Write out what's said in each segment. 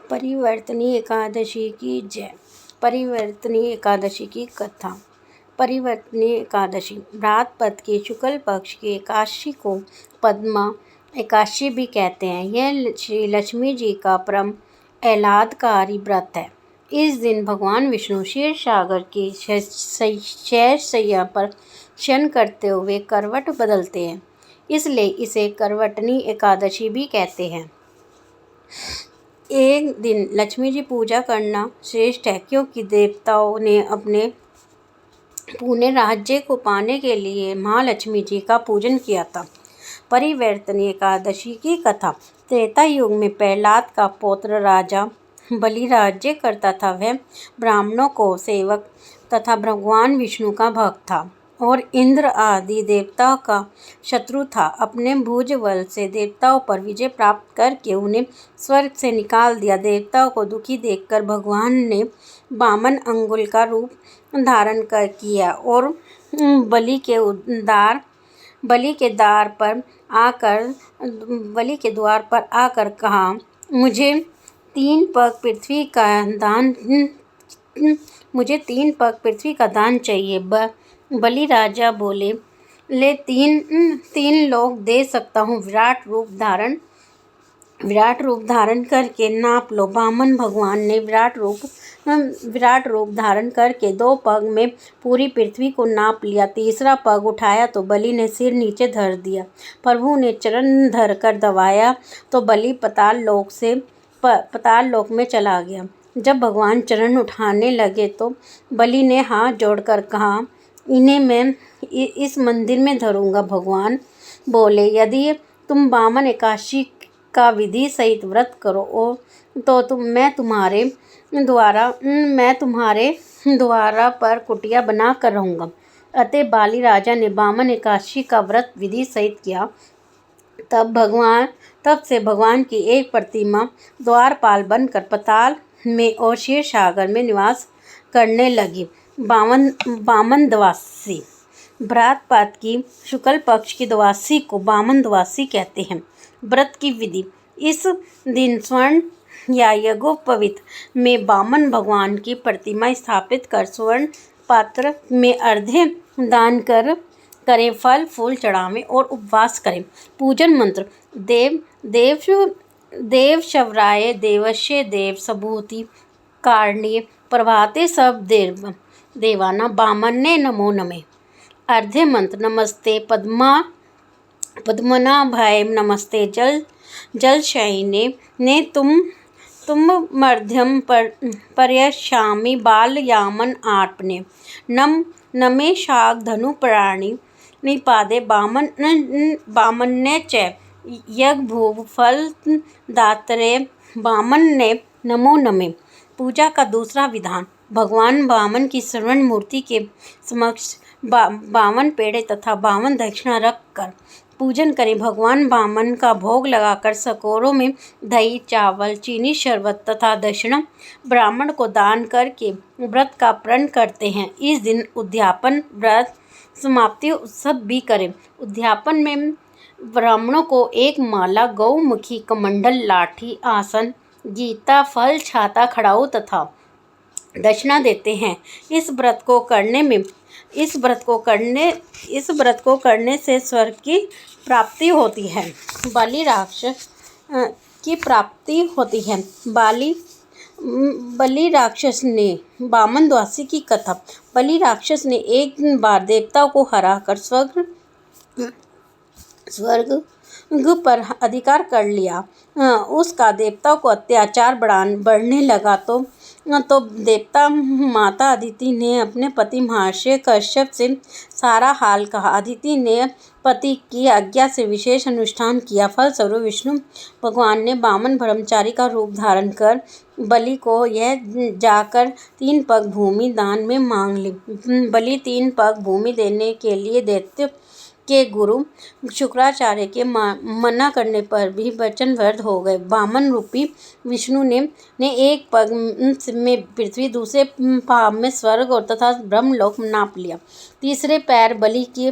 परिवर्तनी एकादशी की जय। परिवर्तनी एकादशी की कथा। परिवर्तनी एकादशी भाद्रपद के शुक्ल पक्ष की एकादशी को पद्मा एकादशी भी कहते हैं। यह श्री लक्ष्मी जी का परम आह्लादकारी व्रत है। इस दिन भगवान विष्णु क्षीर सागर की शैय्या पर शयन करते हुए करवट बदलते हैं, इसलिए इसे करवटनी एकादशी भी कहते हैं। एक दिन लक्ष्मी जी पूजा करना श्रेष्ठ है, क्योंकि देवताओं ने अपने पूर्ण राज्य को पाने के लिए महालक्ष्मी जी का पूजन किया था। परिवर्तनी एकादशी की कथा। त्रेता युग में प्रहलाद का पौत्र राजा बलि राज्य करता था। वह ब्राह्मणों को सेवक तथा भगवान विष्णु का भक्त था और इंद्र आदि देवताओं का शत्रु था। अपने भुज बल से देवताओं पर विजय प्राप्त करके उन्हें स्वर्ग से निकाल दिया। देवताओं को दुखी देखकर भगवान ने वामन अंगुल का रूप धारण कर किया और बलि के द्वार पर आकर कहा, मुझे तीन पग पृथ्वी का दान चाहिए। बलि राजा बोले, ले तीन लोग दे सकता हूँ। विराट रूप धारण करके नाप लो। वामन भगवान ने विराट रूप धारण करके 2 पग में पूरी पृथ्वी को नाप लिया। तीसरा पग उठाया तो बलि ने सिर नीचे धर दिया। प्रभु ने चरण धर कर दबाया तो बलि पाताल लोक में चला गया। जब भगवान चरण उठाने लगे तो बलि ने हाथ जोड़कर कहा, इन्हें मैं इस मंदिर में धरूंगा। भगवान बोले, यदि तुम वामन एकादशी का विधि सहित व्रत करो तो मैं तुम्हारे द्वारा पर कुटिया बना कर रहूँगा। अतः बलि राजा ने वामन एकादशी का व्रत विधि सहित किया। तब से भगवान की एक प्रतिमा द्वारपाल बनकर पाताल में और क्षीर सागर में निवास करने लगी। वामन द्वादशी। भाद्रपद की शुक्ल पक्ष की द्वादशी को वामन द्वादशी कहते हैं। व्रत की विधि। इस दिन स्वर्ण या यज्ञोपवीत में वामन भगवान की प्रतिमा स्थापित कर स्वर्ण पात्र में अर्घ्य दान करें, फल फूल चढ़ावें और उपवास करें। पूजन मंत्र। देव शवराय देवस्य देव सबूति कारणे प्रभाते सब देवाना वामने नमो नमः। अर्घ्य मंत्र। नमस्ते पद्मनाभाय नमस्ते जलशयने ने तुम मध्यम पर्यश्यामि बालयामन आत्मने नमे शाक धनु प्राणी निपादे वामन्य च यज्ञ भूव फल दातरे वामन्ने नमो नमः। पूजा का दूसरा विधान। भगवान वामन की स्वर्ण मूर्ति के समक्ष 52 पेड़े तथा 52 दक्षिणा रख कर पूजन करें। भगवान वामन का भोग लगाकर सकोरों में दही, चावल, चीनी, शरबत तथा दक्षिणा ब्राह्मण को दान करके व्रत का प्रण करते हैं। इस दिन उद्यापन व्रत समाप्ति उत्सव भी करें। उद्यापन में ब्राह्मणों को एक माला, गौमुखी, कमंडल, लाठी, आसन, गीता, फल, छाता, खड़ाऊ तथा दक्षिणा देते हैं। इस व्रत को करने से स्वर्ग की प्राप्ति होती है। बलि राक्षस की प्राप्ति होती है। बलि राक्षस ने वामन द्वादशी की कथा। बलि राक्षस ने एक बार देवताओं को हराकर स्वर्ग पर अधिकार कर लिया। उसका देवताओं को अत्याचार बढ़ने लगा तो देवता माता अदिति ने अपने पति महर्षि कश्यप से सारा हाल कहा। अदिति ने पति की आज्ञा से विशेष अनुष्ठान किया। फलस्वरूप विष्णु भगवान ने वामन ब्रह्मचारी का रूप धारण कर बलि को यह जाकर 3 पग भूमि दान में मांग ली। बलि 3 पग भूमि देने के लिए दैत्य के गुरु शुक्राचार्य के मना करने पर भी वचनबद्ध हो गए। वामन रूपी विष्णु ने एक पग में पृथ्वी, दूसरे पाव में स्वर्ग और तथा ब्रह्मलोक नाप लिया। तीसरे पैर बलि की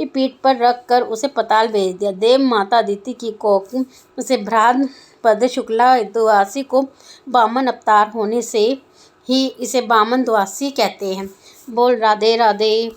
पीठ पर रख कर उसे पाताल भेज दिया। देव माता अदिति की कोख से पद शुक्ला द्वादशी को वामन अवतार होने से ही इसे वामन द्वादशी कहते हैं। बोल राधे राधे।